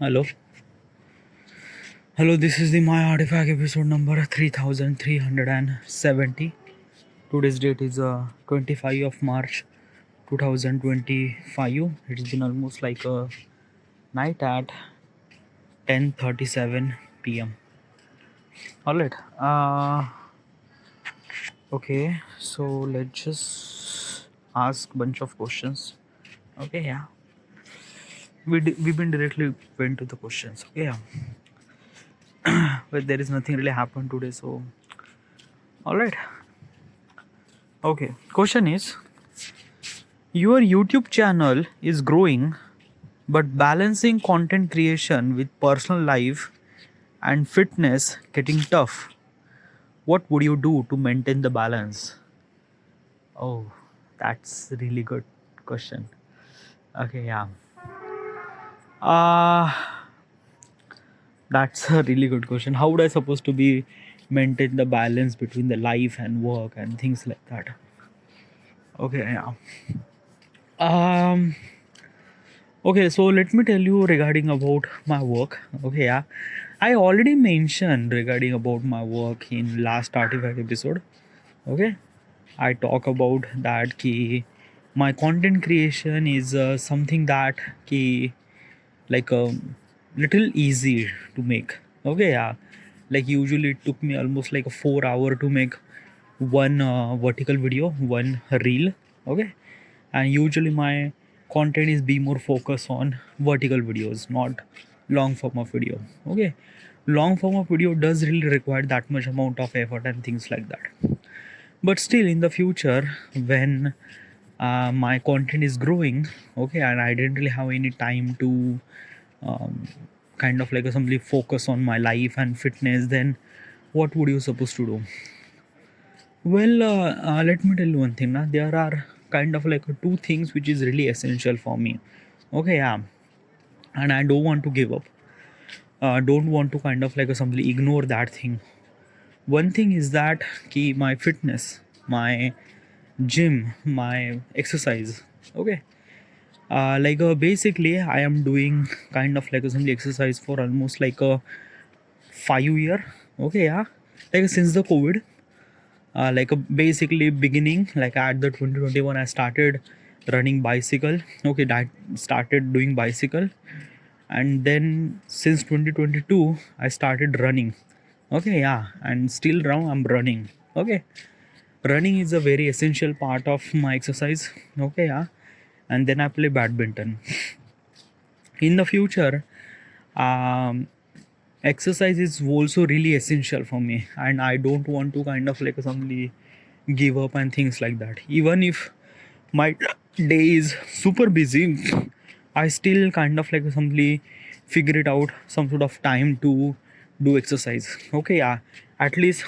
Hello. Hello, this is the My Artifact episode number 3370. Today's date is 25 of March 2025. It's been almost like a night at 10:37 p.m. Alright. Okay, so let's just ask bunch of questions. Okay, yeah. We've been directly went to the questions. Okay, yeah. But there is nothing really happened today, so alright. Okay, question is, your YouTube channel is growing, but balancing content creation with personal life and fitness getting tough. What would you do to maintain the balance? Oh, that's a really good question. Okay, yeah. Uh that's a really good question. How would I supposed to be maintain the balance between the life and work and things like that? Okay, yeah. Um Okay, so let me tell you regarding about my work. Okay, yeah. I already mentioned regarding about my work in last artifact episode. Okay. I talk about that ki my content creation is something that ki like a little easy to make. Okay, yeah. Like usually it took me almost like a 4 hour to make one vertical video, one reel. Okay, and usually my content is be more focused on vertical videos, not long form of video. Okay, long form of video does really require that much amount of effort and things like that. But still in the future when my content is growing, okay, and I didn't really have any time to um, kind of like simply focus on my life and fitness, then what would you supposed to do? Well, let me tell you one thing. There are kind of like two things which is really essential for me. Okay, yeah, and I don't want to give up. Don't want to kind of like simply ignore that thing. One thing is that ki my fitness, my gym, my exercise. Okay, basically I am doing kind of like simply exercise for almost like a 5 year. Okay, yeah, like since the COVID, basically beginning like at the 2021 I started running bicycle. Okay, that started doing bicycle, and then since 2022 I started running. Okay, yeah, and still now I'm running. Okay, running is a very essential part of my exercise. Okay, yeah, and then I play badminton. In the future, um exercise is also really essential for me, and I don't want to kind of like suddenly give up and things like that. Even if my day is super busy, I still kind of like simply figure it out some sort of time to do exercise. Okay, yeah, at least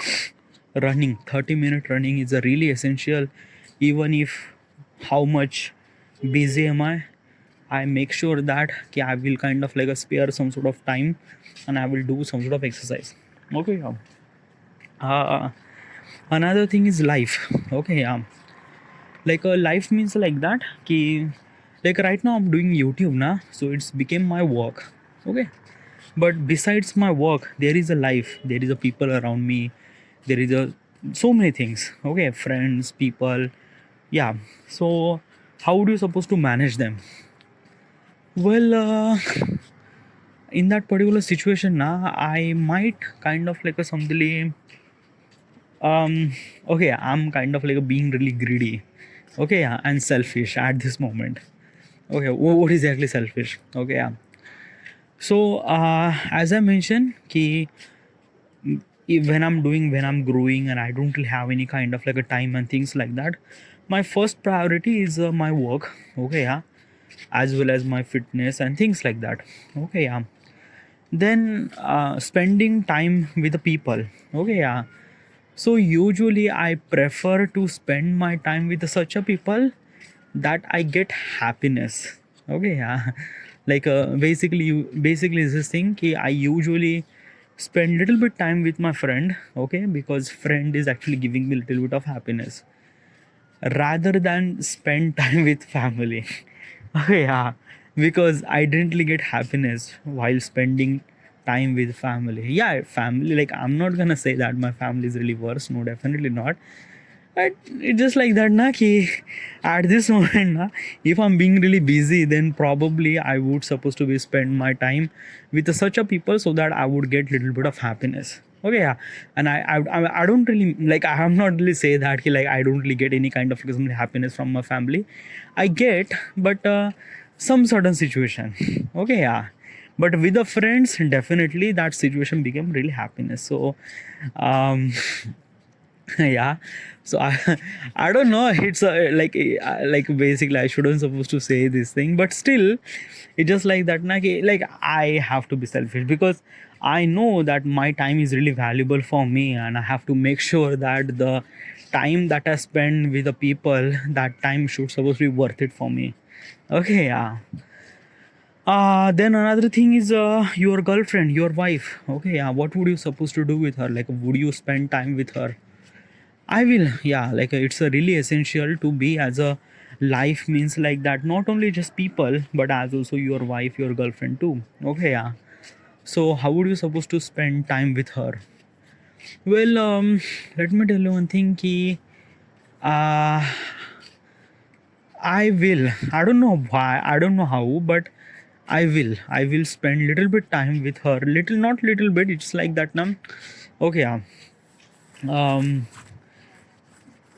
running 30-minute running is a really essential. Even if how much busy am I make sure that I will kind of like spare some sort of time and I will do some sort of exercise. Okay, yeah. Uh, Another thing is life. Okay, yeah. Like life means like that. Ki, like right now I'm doing YouTube now, so it's became my work. Okay, but besides my work, there is a life. There is a people around me. There is a so many things. Okay, friends, people. Yeah. So how do you supposed to manage them? Well, in that particular situation now I might kind of like a something okay, I'm kind of like a being really greedy. Okay, yeah, and selfish at this moment. Okay, what is exactly selfish? Okay, yeah. So as I mentioned ki when I'm growing and I don't really have any kind of like a time and things like that, my first priority is my work. Okay, yeah, as well as my fitness and things like that. Okay, yeah. Then spending time with the people. Okay, yeah. So usually I prefer to spend my time with such a people that I get happiness. Okay, yeah. Like basically is this thing ki I usually spend little bit time with my friend. Okay, because friend is actually giving me little bit of happiness rather than spend time with family. Okay, yeah. because I didn't really get happiness while spending time with family. Yeah, family, like I'm not gonna say that my family is really worse. No, definitely not. But it's just like that, na, ki at this moment, na, if I'm being really busy, then probably I would supposed to be spend my time with such a people so that I would get little bit of happiness. Okay, yeah, and I don't really like, I am not really say that ki, like I don't really get any kind of some happiness from my family. I get, but some certain situation. Okay, yeah, but with the friends, definitely that situation became really happiness. So, um, yeah, so I don't know, it's like basically I shouldn't supposed to say this thing, but still it's just like that na, ki, like I have to be selfish because I know that my time is really valuable for me, and I have to make sure that the time that I spend with the people, that time should supposed to be worth it for me. Okay, yeah. Then another thing is your girlfriend, your wife. Okay, yeah, what would you supposed to do with her? Like, would you spend time with her? I will, yeah, like it's a really essential to be as a life means like that. Not only just people, but as also your wife, your girlfriend too. Okay, yeah. So how would you supposed to spend time with her? Well, let me tell you one thing. Ki, uh, I will. I don't know why. I don't know how, but I will. I will spend little bit time with her. Little, not little bit. It's like that, now. Okay, yeah. Um,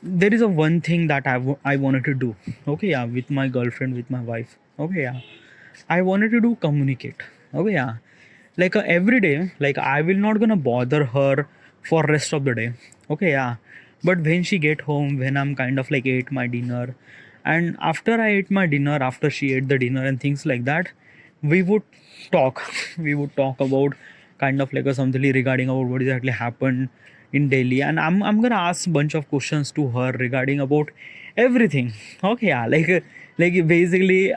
there is a one thing that I wanted to do. Okay, yeah, with my girlfriend, with my wife. Okay, yeah, I wanted to do communicate. Okay, yeah, like every day, like I will not gonna bother her for rest of the day. Okay, yeah, but when she get home, when I'm kind of like ate my dinner, and after I ate my dinner, after she ate the dinner and things like that, we would talk. We would talk about kind of like a something regarding about what exactly happened in Delhi, and I'm gonna ask bunch of questions to her regarding about everything. Okay, yeah, like basically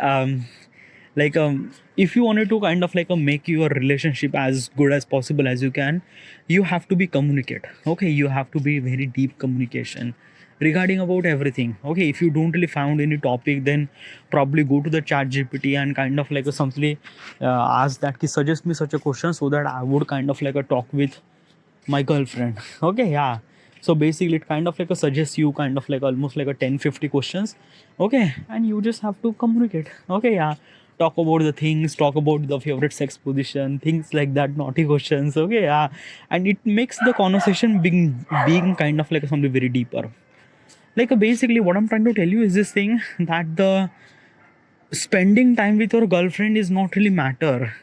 if you wanted to kind of like make your relationship as good as possible as you can, you have to be communicate. Okay, you have to be very deep communication regarding about everything. Okay, if you don't really found any topic, then probably go to the chat gpt and kind of like a simply ask that ki suggest me such a question so that I would kind of like a talk with my girlfriend. Okay, yeah, so basically it kind of like a suggests you kind of like almost like a 10-50 questions. Okay, and you just have to communicate. Okay, yeah, talk about the things, talk about the favorite sex position, things like that, naughty questions. Okay, yeah, and it makes the conversation being kind of like something very deeper. Like basically what I'm trying to tell you is this thing, that the spending time with your girlfriend is not really matter.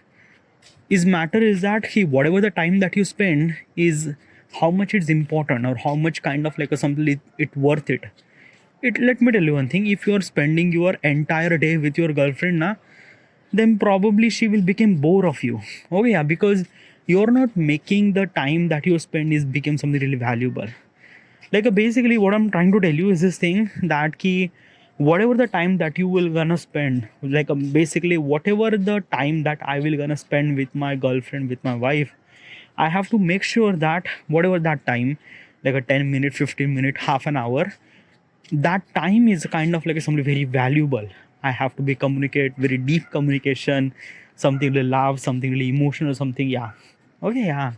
Is matter is that he, whatever the time that you spend is how much it's important, or how much kind of like a something it worth it. It, let me tell you one thing, if you are spending your entire day with your girlfriend na, then probably she will become bored of you. Oh yeah, because you're not making the time that you spend is become something really valuable. Like basically what I'm trying to tell you is this thing, that key, whatever the time that you will gonna spend, like basically whatever the time that I will gonna spend with my girlfriend, with my wife, I have to make sure that whatever that time, like a 10 minute, 15 minute, half an hour, that time is kind of like something very valuable. I have to be communicate very deep communication, something really love, something really emotional, something, yeah. Okay, yeah,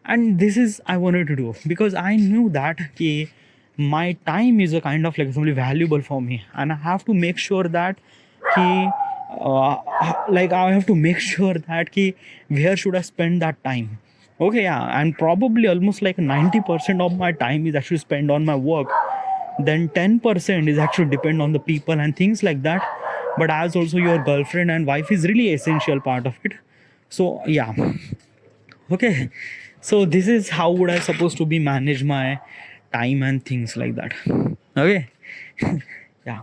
and this is I wanted to do because I knew that ki, my time is a kind of like something valuable for me, and I have to make sure that ki, like I have to make sure that ki, where should I spend that time. Okay, yeah, and probably almost like 90% of my time is actually spent on my work, then 10% is actually depend on the people and things like that. But as also your girlfriend and wife is really essential part of it. So yeah, okay, so this is how would I supposed to be manage my time and things like that. Okay. Yeah,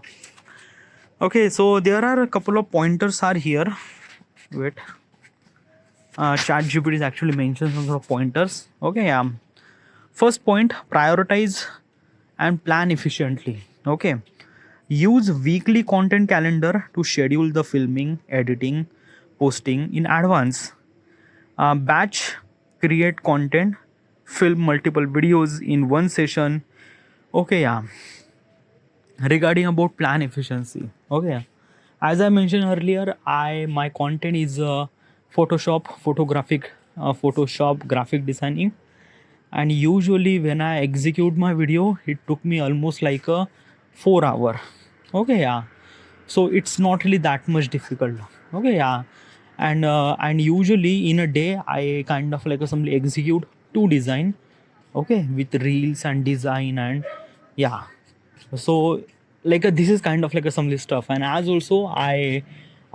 okay, so there are a couple of pointers are here. Wait, chat gpt is actually mentioned some sort of pointers. Okay, yeah, first point, prioritize and plan efficiently. Okay, use weekly content calendar to schedule the filming, editing, posting in advance. Batch create content, film multiple videos in one session. Okay, yeah, regarding about plan efficiency. Okay, yeah, As I mentioned earlier, my content is Photoshop graphic designing, and usually when I execute my video, it took me almost like a 4 hour. Okay, yeah. So it's not really that much difficult. Okay, yeah. And usually in a day, I kind of like simply execute two design. Okay, with reels and design, and yeah. So this is kind of like a some stuff. And as also I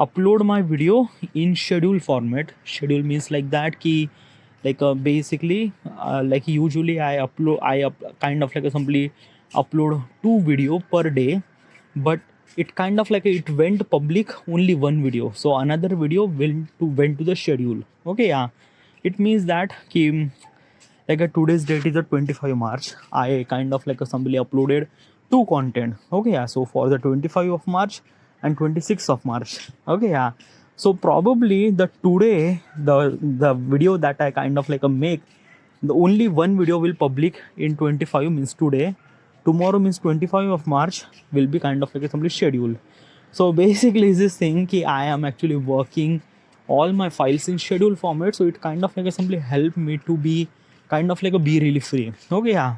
upload my video in schedule format. Schedule means like that key, basically, like usually kind of like a simply upload two video per day, but it kind of like it went public only one video, so another video went to the schedule. Okay, yeah. It means that ki, today's date is the 25 March. I kind of like simply uploaded two content. Okay, yeah. So for the 25 of March and 26th of March. Okay, yeah. So probably the video that I kind of like a make, the only one video will public in 25 means today. Tomorrow means 25 of March will be kind of like a simply schedule. So basically this thing ki I am actually working all my files in schedule format, so it kind of like a simply help me to be kind of like a be really free. Okay, yeah.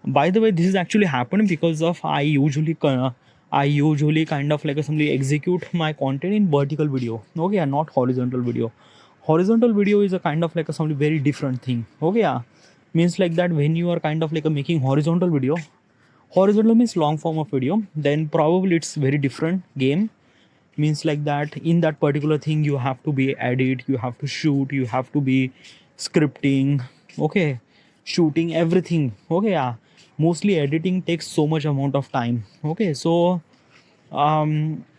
By the way, this is actually happened because of I usually kind of like a simply execute my content in vertical video. Okay, yeah, not horizontal video. Horizontal video is a kind of like a something very different thing. Okay, yeah. Means like that when you are kind of like a making horizontal video, horizontal means long form of video, then probably it's very different game. Means like that in that particular thing you have to be edit, you have to shoot, you have to be scripting. Okay, shooting everything. Okay, yeah. Mostly editing takes so much amount of time. Okay, so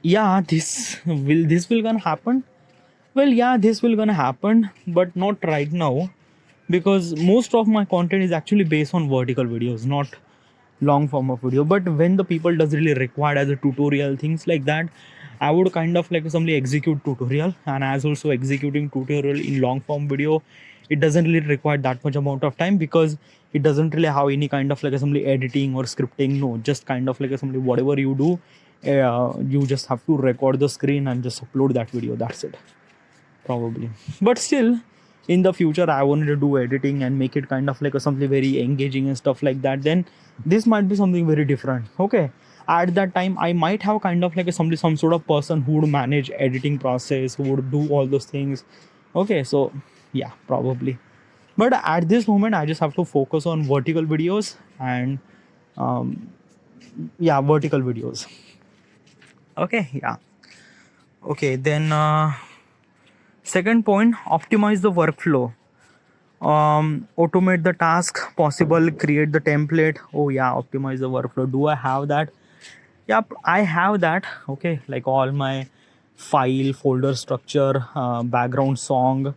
yeah, this will gonna happen. Well, yeah, this will gonna happen, but not right now, because most of my content is actually based on vertical videos, not long form of video. But when the people does really require as a tutorial things like that, I would kind of like simply execute tutorial. And as also executing tutorial in long form video, it doesn't really require that much amount of time, because it doesn't really have any kind of like assembly editing or scripting. No, just kind of like assembly whatever you do, you just have to record the screen and just upload that video. That's it, probably. But still, in the future I wanted to do editing and make it kind of like a something very engaging and stuff like that, then this might be something very different. Okay, at that time I might have kind of like a some sort of person who would manage editing process, who would do all those things. Okay, so yeah, probably. But at this moment I just have to focus on vertical videos, and yeah, vertical videos. Okay, yeah. Okay, then second point, optimize the workflow. Automate the task possible, create the template. Oh yeah, optimize the workflow. Do I have that? Yep, I have that. Okay, like all my file folder structure, background song,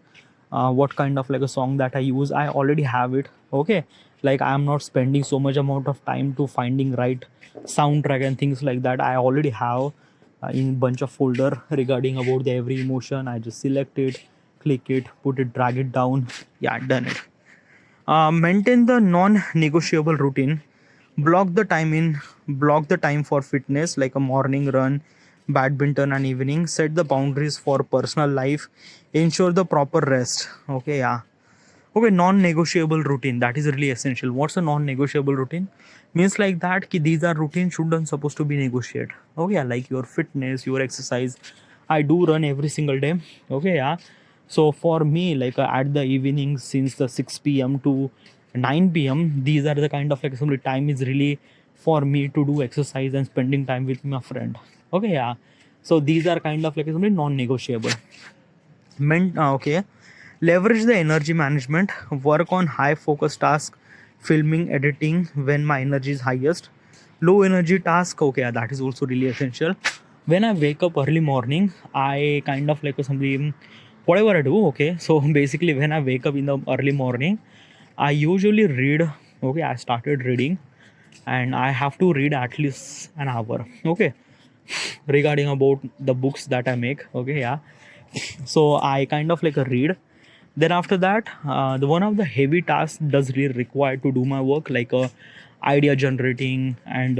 what kind of like a song that I use, I already have it. Okay, like I am not spending so much amount of time to finding right soundtrack and things like that. I already have in bunch of folder regarding about the every emotion. I just select it, click it, put it, drag it down. Yeah, done it. Maintain the non-negotiable routine. Block the time for fitness, like a morning run, badminton, and evening. Set the boundaries for personal life. Ensure the proper rest. Okay, yeah. Okay, non-negotiable routine, that is really essential. What's a non-negotiable routine? Means like that ki these are routines shouldn't supposed to be negotiated. Okay, yeah, like your fitness, your exercise. I do run every single day. Okay, yeah. So for me, like at the evening, since the 6 p.m. to 9 p.m, these are the kind of like some time is really for me to do exercise and spending time with my friend. Okay, yeah. So these are kind of like something non-negotiable. Okay, leverage the energy management. Work on high focus task, filming, editing when my energy is highest. Low energy task, okay, yeah, that is also really essential. When I wake up early morning, I kind of like something whatever I do. Okay, so basically when I wake up in the early morning, I usually read. Okay, I started reading, and I have to read at least an hour. Okay, regarding about the books that I make. Okay, yeah. So I kind of like a read. Then after that, the one of the heavy tasks does really require to do my work, like idea generating and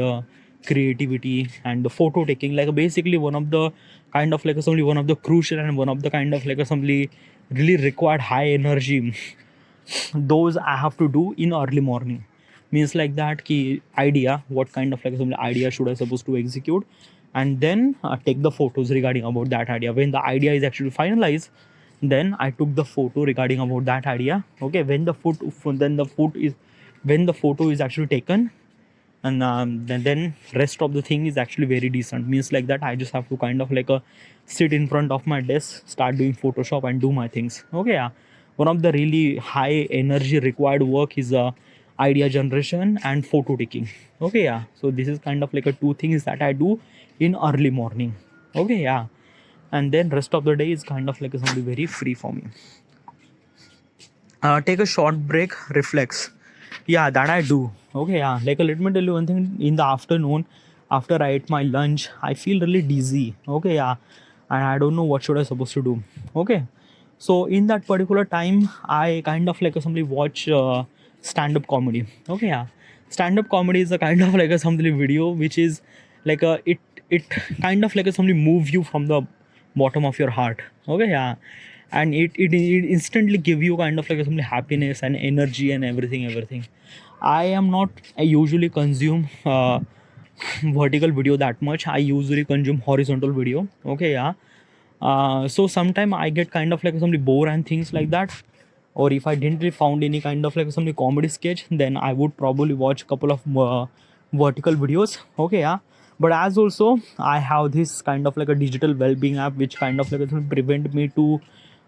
creativity and the photo taking, like basically one of the kind of like assembly, one of the crucial and one of the kind of like assembly really required high energy, those I have to do in early morning. Means like that ki idea, what kind of like some idea should I supposed to execute, and then take the photos regarding about that idea. When the idea is actually finalized, then I took the photo regarding about that idea. Okay, when the photo is actually taken, and then rest of the thing is actually very decent. Means like that I just have to kind of like sit in front of my desk, start doing Photoshop and do my things. Okay, yeah. One of the really high energy required work is idea generation and photo taking. Okay, yeah. So this is kind of like a two things that I do in early morning. Okay, yeah. And then rest of the day is kind of like something very free for me. Take a short break, reflex. Yeah, that I do. Okay, yeah. Like let me tell you one thing. In the afternoon, after I ate my lunch, I feel really dizzy. Okay, yeah, and I don't know what should I supposed to do. Okay, so in that particular time, I kind of like simply watch stand-up comedy. Okay, yeah. Stand-up comedy is a kind of like a something video which is like a it kind of like a something move you from the bottom of your heart. Okay, yeah, and it instantly give you kind of like some happiness and energy and everything. I usually consume vertical video that much. I usually consume horizontal video. Okay, yeah. So sometime I get kind of like some bore and things like that, or if I didn't really found any kind of like some comedy sketch, then I would probably watch a couple of vertical videos. Okay, yeah. But as also I have this kind of like a digital well-being app which kind of like prevent me to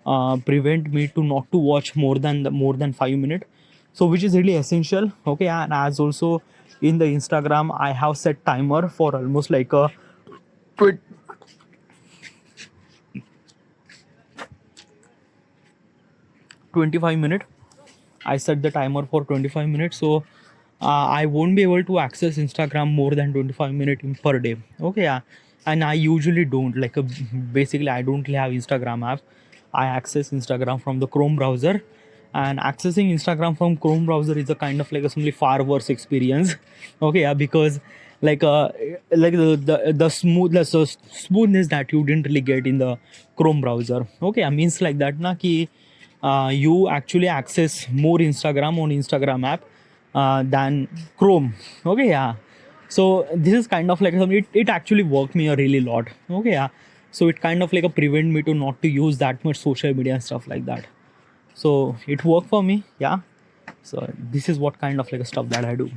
not to watch more than 5 minutes, so which is really essential. Okay, and as also in the Instagram I have set timer for almost like a 25 minutes. I set the timer for 25 minutes, so I won't be able to access Instagram more than 25 minutes per day. Okay, yeah. And I usually don't like basically I don't have Instagram app. I access Instagram from the Chrome browser, and accessing Instagram from Chrome browser is a kind of like a simply far worse experience. Okay, yeah, because like the smoothness that you didn't really get in the Chrome browser. Okay, yeah, means like that na ki you actually access more Instagram on Instagram app than Chrome. Okay, yeah. So this is kind of like something. It actually worked me a really lot. Okay, yeah. So it kind of like a prevent me to not to use that much social media and stuff like that. So it worked for me. Yeah. So this is what kind of like a stuff that I do.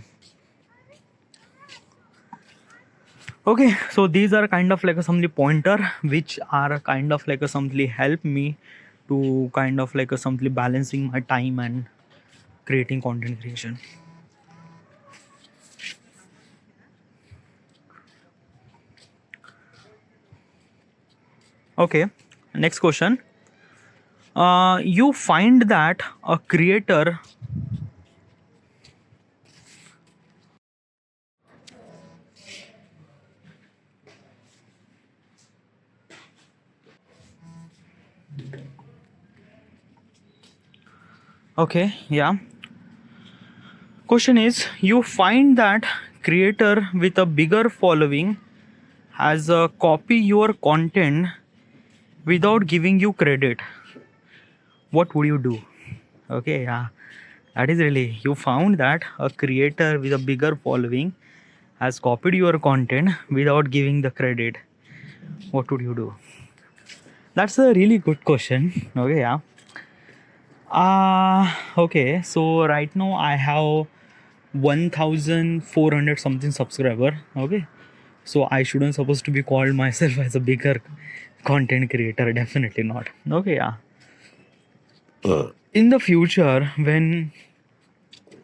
Okay, so these are kind of like a some pointer which are kind of like a something help me to kind of like a something balancing my time and creating content creation. Okay, next question. You find that a creator okay, yeah. Question is, you find that creator with a bigger following has copy your content without giving you credit. What would you do? Okay, yeah. That is really, you found that a creator with a bigger following has copied your content without giving the credit. What would you do? That's a really good question. Okay, yeah. Okay, so right now I have 1400 something subscriber. Okay, so I shouldn't supposed to be called myself as a bigger content creator. Definitely not. Okay, yeah. In the future, when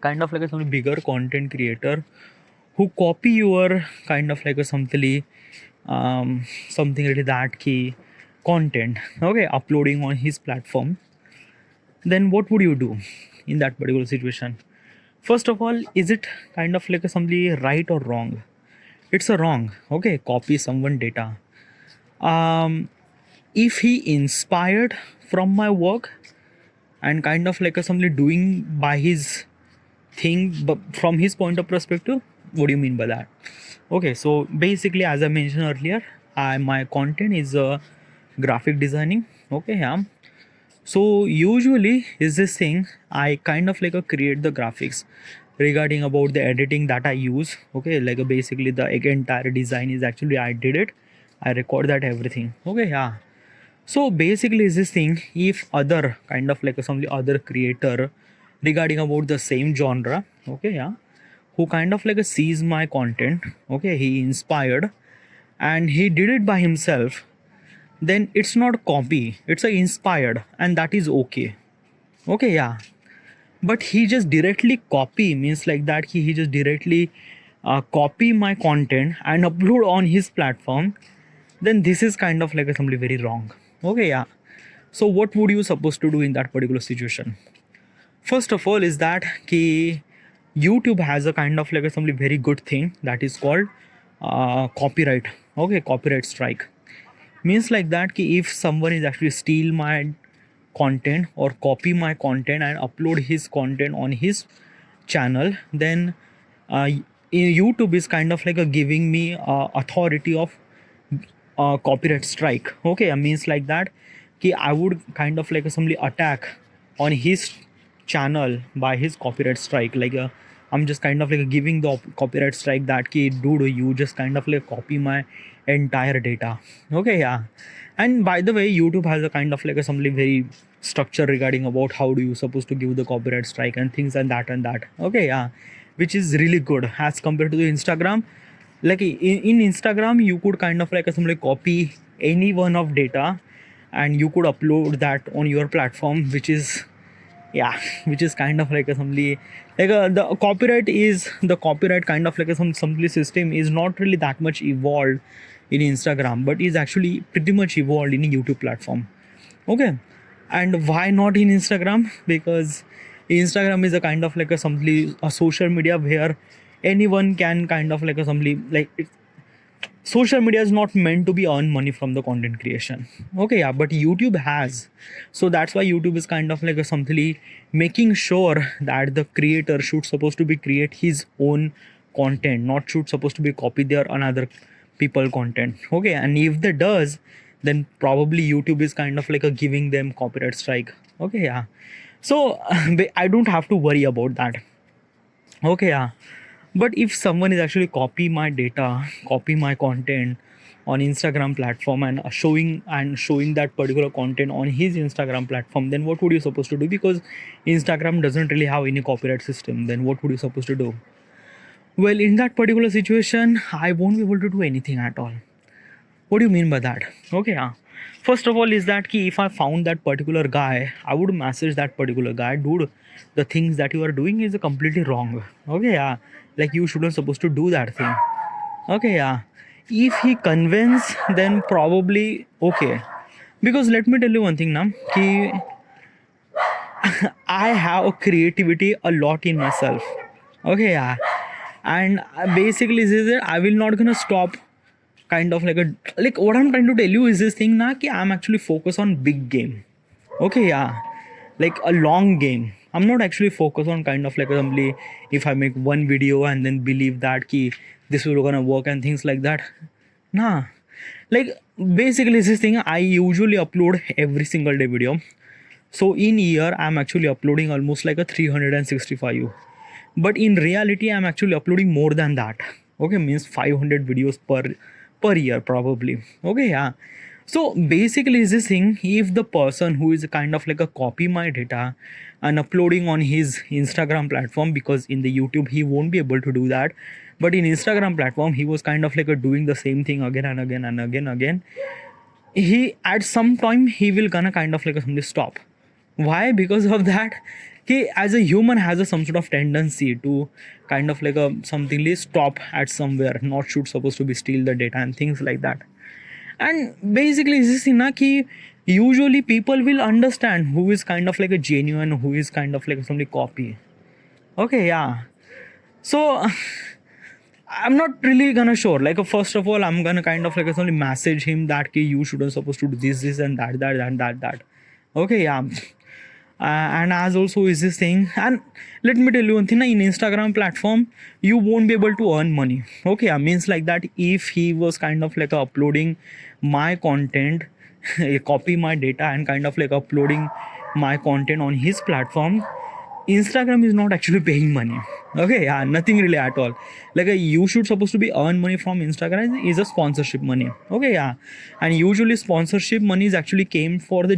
kind of like a some bigger content creator who copy your kind of like a something really that key content, okay, uploading on his platform, then what would you do in that particular situation? First of all, is it kind of like a something right or wrong? It's a wrong. Okay, copy someone data. If he inspired from my work and kind of like a something doing by his thing, but from his point of perspective, What do you mean by that? Okay, so basically, as I mentioned earlier, my content is graphic designing. Okay, yeah. So usually is this thing I kind of like create the graphics regarding about the editing that I use. Okay, like basically the entire design is actually I did it. I record that everything. Okay, yeah. So basically is this thing if other kind of like some other creator regarding about the same genre. Okay, yeah, who kind of like sees my content. Okay, he inspired and he did it by himself, then it's not copy, it's a inspired, and that is okay. Okay, yeah. But he just directly copy means like that he just directly copy my content and upload on his platform, then this is kind of like something very wrong. Okay, yeah. So what would you supposed to do in that particular situation? First of all is that ki YouTube has a kind of like something very good thing that is called copyright. Okay, copyright strike means like that ki if someone is actually steal my content or copy my content and upload his content on his channel, then YouTube is kind of like a giving me authority of copyright strike. Okay, means like that ki I would kind of like simply attack on his channel by his copyright strike. Like I'm just kind of like giving the copyright strike that ki dude, you just kind of like copy my entire data. Okay, yeah. And by the way, YouTube has a kind of like a something very structure regarding about how do you supposed to give the copyright strike and things and that and that. Okay, yeah, which is really good as compared to the Instagram. Like in Instagram you could kind of like something copy any one of data and you could upload that on your platform, which is, yeah, which is kind of like a something like the copyright kind of like a some system is not really that much evolved in Instagram, but is actually pretty much evolved in a YouTube platform. Okay, and why not in Instagram? Because Instagram is a kind of like a something a social media where anyone can kind of like a something like social media is not meant to be earn money from the content creation. Okay, yeah, but YouTube has. So that's why YouTube is kind of like a something making sure that the creator should supposed to be create his own content, not should supposed to be copy their another people content. Okay, and if they does, then probably YouTube is kind of like a giving them copyright strike. Okay, yeah. So I don't have to worry about that. Okay, yeah. But if someone is actually copy my data, copy my content on Instagram platform and showing that particular content on his Instagram platform, then what would you supposed to do? Because Instagram doesn't really have any copyright system, then what would you supposed to do? Well, in that particular situation, I won't be able to do anything at all. What do you mean by that? Okay, yeah. First of all is that ki if I found that particular guy, I would message that particular guy, dude, the things that you are doing is completely wrong. Okay, yeah. Like you shouldn't supposed to do that thing. Okay, yeah. If he convince, then probably okay. Because let me tell you one thing now, ki I have a creativity a lot in myself. Okay, yeah. And basically this is it. I will not gonna stop kind of like a like what I'm trying to tell you is this thing na ki I'm actually focused on big game. Okay, yeah, like a long game. I'm not actually focused on kind of like assembly if I make one video and then believe that ki this will gonna work and things like that. Nah, like basically this thing I usually upload every single day video. So in year I'm actually uploading almost like a 365. But in reality I'm actually uploading more than that. Okay, means 500 videos per year probably. Okay, yeah. So basically is this thing, if the person who is kind of like a copy my data and uploading on his Instagram platform, because in the YouTube he won't be able to do that, but in Instagram platform he was kind of like a doing the same thing again and again and again, he at some time he will gonna kind of like a stop. Why? Because of that he as a human has a some sort of tendency to kind of like a something stop at somewhere, not should supposed to be steal the data and things like that. And basically this is na ki usually people will understand who is kind of like a genuine, who is kind of like somebody copy. Okay, yeah. So I'm not really gonna sure. Like first of all, I'm gonna kind of like only message him that ki you shouldn't supposed to do this and that. Okay, yeah. and as also is this thing. And let me tell you one thing, in Instagram platform you won't be able to earn money. Okay, I means like that if he was kind of like uploading my content, copy my data and kind of like uploading my content on his platform, Instagram is not actually paying money. Okay, yeah, nothing really at all. Like you should supposed to be earn money from Instagram is a sponsorship money. Okay, yeah, and usually sponsorship money is actually came for the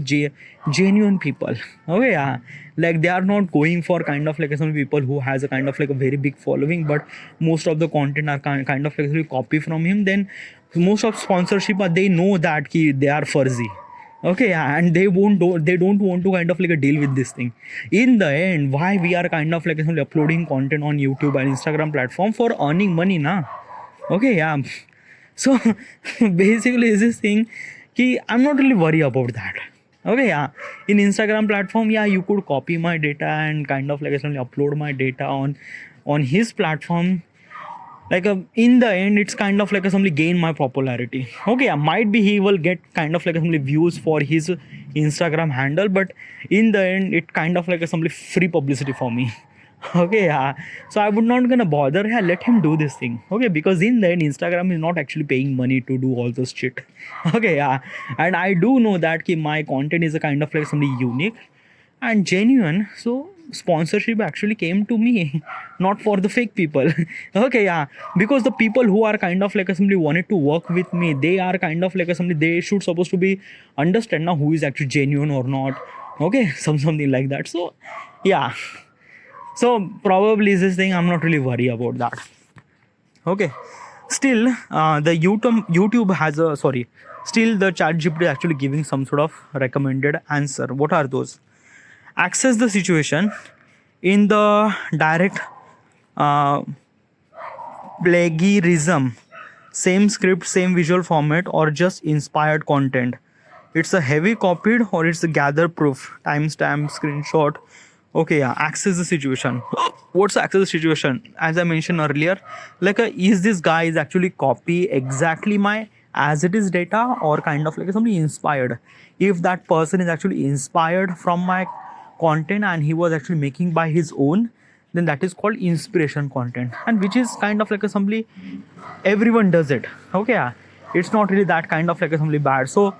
genuine people. Okay, yeah, like they are not going for kind of like some people who has a kind of like a very big following, but most of the content are kind of like copy from him. Then most of sponsorship they know that they are fuzzy. Okay, yeah, and they don't want to kind of like a deal with this thing. In the end, why we are kind of like uploading content on YouTube and Instagram platform? For earning money, na? Okay, yeah. So basically is this thing ki I'm not really worried about that. Okay, yeah, in Instagram platform, yeah, you could copy my data and kind of like upload my data on his platform. Like in the end it's kind of like somebody gain my popularity. Okay, yeah, might be he will get kind of like somebody views for his Instagram handle, but in the end it kind of like somebody free publicity for me. Okay, yeah, so I would not gonna bother. Yeah, let him do this thing. Okay, because in the end Instagram is not actually paying money to do all this shit. Okay, yeah, and I do know that my content is a kind of like somebody unique and genuine, so sponsorship actually came to me, not for the fake people. Okay, yeah, because the people who are kind of like somebody wanted to work with me, they are kind of like somebody, they should supposed to be understand now who is actually genuine or not. Okay, something like that. So yeah, so probably this thing I'm not really worried about that. Okay, still the YouTube has a still the ChatGPT is actually giving some sort of recommended answer. What are those? Access the situation in the direct uh, plagiarism, same script, same visual format, or just inspired content. It's a heavy copied or it's a gather proof, timestamp, screenshot. Okay, yeah, access the situation. What's access the situation? As I mentioned earlier, like is this guy is actually copy exactly my as it is data or kind of like somebody inspired. If that person is actually inspired from my content and he was actually making by his own, then that is called inspiration content, and which is kind of like a somebody everyone does it. Okay, yeah, it's not really that kind of like a somebody bad, so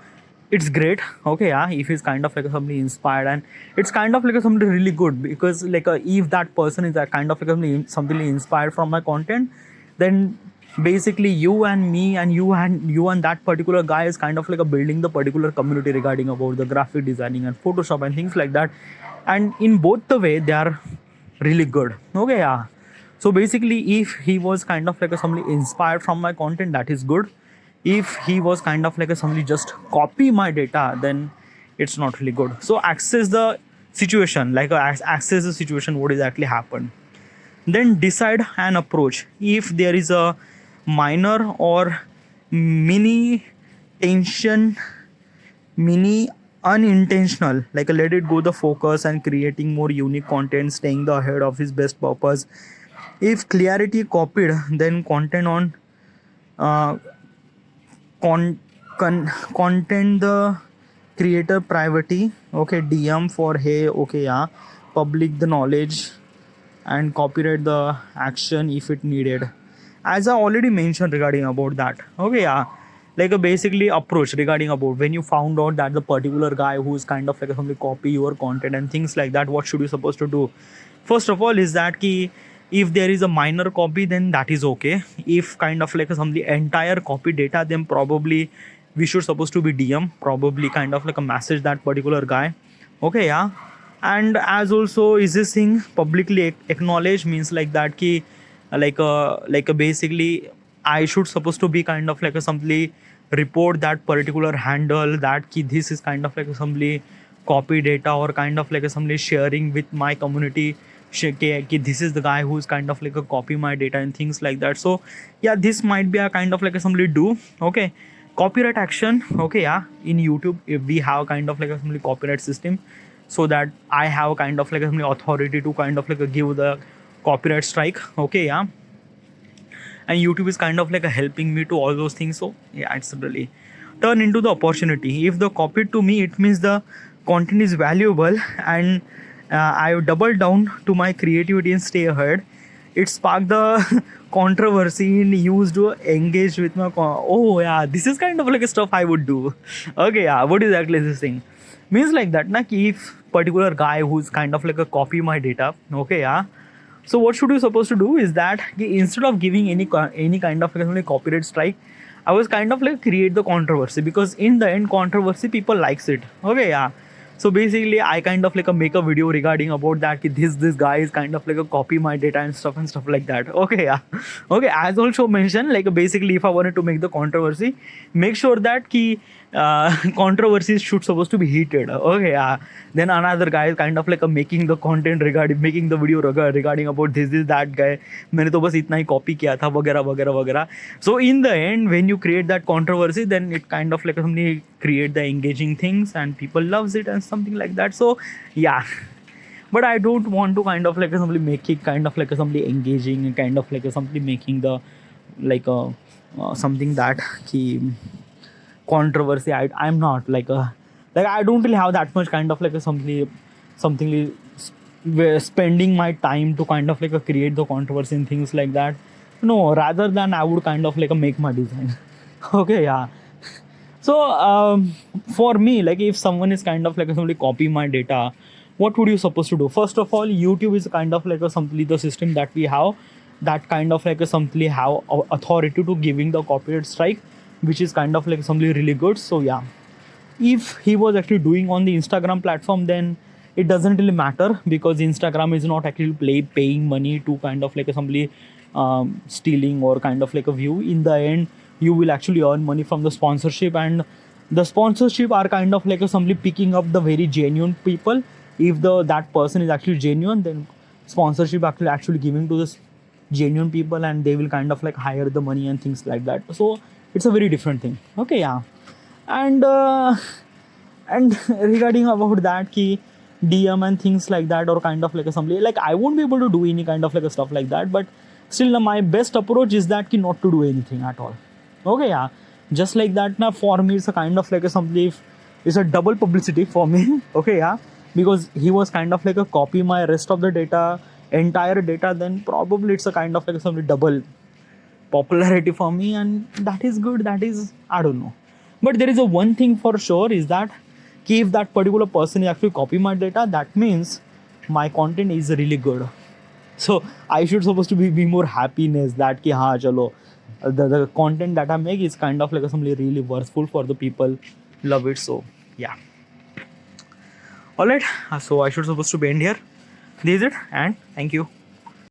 it's great. Okay, yeah, if he's kind of like somebody inspired, and it's kind of like somebody really good, because like if that person is that kind of like something inspired from my content, then basically you and me and you and that particular guy is kind of like building the particular community regarding about the graphic designing and Photoshop and things like that, and in both the way they are really good. Okay, yeah, so basically if he was kind of like somebody inspired from my content, that is good. If he was kind of like somebody just copy my data, then it's not really good. So access the situation, like access the situation what exactly happened, then decide an approach. If there is a minor or mini tension, mini unintentional, like let it go the focus and creating more unique content, staying the ahead of his best purpose. If clarity copied, then content on uh, content the creator privacy. Okay, DM for hey, okay, yeah, public the knowledge and copyright the action if it needed, as I already mentioned regarding about that. Okay, yeah, like a basically approach regarding about when you found out that the particular guy who is kind of like somebody copy your content and things like that, what should you supposed to do? First of all is that key, if there is a minor copy, then that is okay. If kind of like some the entire copy data, then probably we should supposed to be DM, probably kind of like a message that particular guy. Okay, yeah, and as also is this thing publicly acknowledged, means like that ki like a basically I should supposed to be kind of like a somebody report that particular handle that ki this is kind of like a somebody copy data or kind of like a somebody sharing with my community ki this is the guy who's kind of like a copy my data and things like that. So yeah, this might be a kind of like a somebody do. Okay, copyright action. Okay, yeah, in YouTube if we have kind of like a somebody copyright system, so that I have kind of like a authority to kind of like a give the copyright strike. Okay, yeah, and YouTube is kind of like a helping me to all those things. So yeah, it's really turn into the opportunity. If the copy to me, it means the content is valuable, and I doubled down to my creativity and stay ahead. It sparked the controversy and used to engage with my. Oh yeah, this is kind of like a stuff I would do. Okay, yeah, what is exactly this thing? Means like that, na? Ki if particular guy who's kind of like a copy my data. Okay, yeah. So what should you supposed to do is that instead of giving any kind of like copyright strike, I was kind of like create the controversy, because in the end controversy people likes it. Okay, yeah. So basically I kind of like make a video regarding about that ki this guy is kind of like a copy my data and stuff like that. Okay, yeah. Okay, as also mentioned, like basically if I wanted to make the controversy, make sure that ki controversies should supposed to be heated. Okay, yeah. Then another guy is kind of like making the content regarding making the video regarding about this that guy, मैंने तो बस इतना ही copy किया था वगैरह वगैरह वगैरह. So in the end when you create that controversy, then it kind of like something create the engaging things and people loves it and something like that. So yeah, but I don't want to kind of like simply make it kind of like something engaging and kind of like simply making the like something that ki controversy. I'm not like I don't really have that much kind of like something spending my time to kind of like create the controversy and things like that. No, rather than I would kind of like make my design. Okay, yeah. So for me, like if someone is kind of like somebody copy my data, what would you supposed to do? First of all, YouTube is kind of like something the system that we have that kind of like something have authority to giving the copyright strike, which is kind of like something really good. So yeah, if he was actually doing on the Instagram platform, then it doesn't really matter, because Instagram is not actually paying money to kind of like somebody stealing or kind of like a view. In the end, you will actually earn money from the sponsorship, and the sponsorship are kind of like somebody picking up the very genuine people. If that person is actually genuine, then sponsorship actually giving to this genuine people, and they will kind of like hire the money and things like that. So it's a very different thing. Okay, yeah. And regarding about that key DM and things like that, or kind of like somebody like I won't be able to do any kind of like a stuff like that, but still my best approach is that key not to do anything at all. Okay, yeah, just like that. Now for me it's a kind of like a something, it's a double publicity for me. Okay, yeah, because he was kind of like a copy my rest of the data, entire data, then probably it's a kind of like something double popularity for me, and that is good. That is, I don't know, but there is a one thing for sure is that if that particular person is actually copy my data, that means my content is really good. So I should supposed to be more happiness that ki हाँ चलो the content that I make is kind of like something really worthful for the people love it. So yeah, all right, so I should supposed to be end here. This is it, and thank you.